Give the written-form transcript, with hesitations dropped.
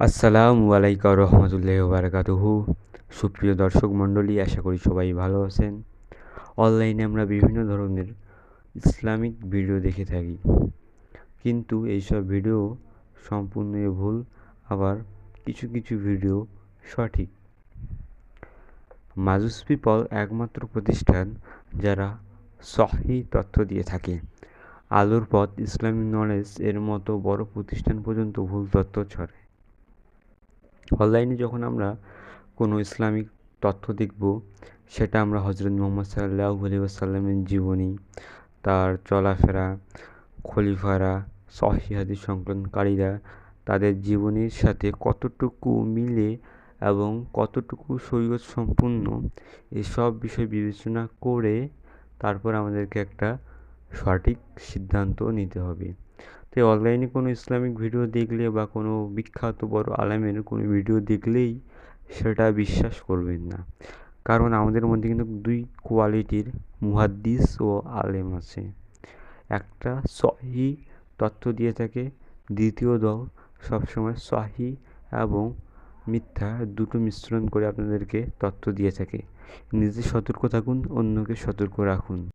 আসসালামু আলাইকুম রহমতুল্লাহি ওয়া বারাকাতুহু। সুপ্রিয় দর্শক মণ্ডলী, আশা করি সবাই ভালো আছেন। অনলাইনে আমরা বিভিন্ন ধরনের ইসলামিক ভিডিও দেখে থাকি, কিন্তু এইসব ভিডিও সম্পূর্ণই ভুল, আবার কিছু কিছু ভিডিও সঠিক। মাজুস পিপল একমাত্র প্রতিষ্ঠান যারা সহিহ তথ্য দিয়ে থাকে। আলোর পথ, ইসলামিক নলেজ এর মতো বড় প্রতিষ্ঠান পর্যন্ত ভুল তথ্য ছড়ায়। অনলাইনে যখন আমরা কোনো ইসলামিক তথ্য দেখব, সেটা আমরা হজরত মুহাম্মদ সাল্লাল্লাহু আলাইহি ওয়াসাল্লামের জীবনী, তার চলাফেরা, খলিফারা, সহিহ হাদিস সংকলনকারীরা তাদের জীবনীর সাথে কতটুকু মিলে এবং কতটুকু শরীয়ত সম্পূর্ণ, এসব বিষয় বিবেচনা করে তারপর আমাদেরকে একটা সঠিক সিদ্ধান্ত নিতে হবে। তাই অনলাইনে কোনো ইসলামিক ভিডিও দেখলে বা কোনো বিখ্যাত বড় আলেমের কোনো ভিডিও দেখলেই সেটা বিশ্বাস করবেন না। কারণ আমাদের মধ্যে কিন্তু দুই কোয়ালিটির মুহাদ্দিস ও আলেম আছে। একটা সহিহ তথ্য দিয়ে থাকে, দ্বিতীয় দল সবসময় সহিহ এবং মিথ্যা দুটো মিশ্রণ করে আপনাদেরকে তথ্য দিয়ে থাকে। নিজে সতর্ক থাকুন, অন্যকে সতর্ক রাখুন।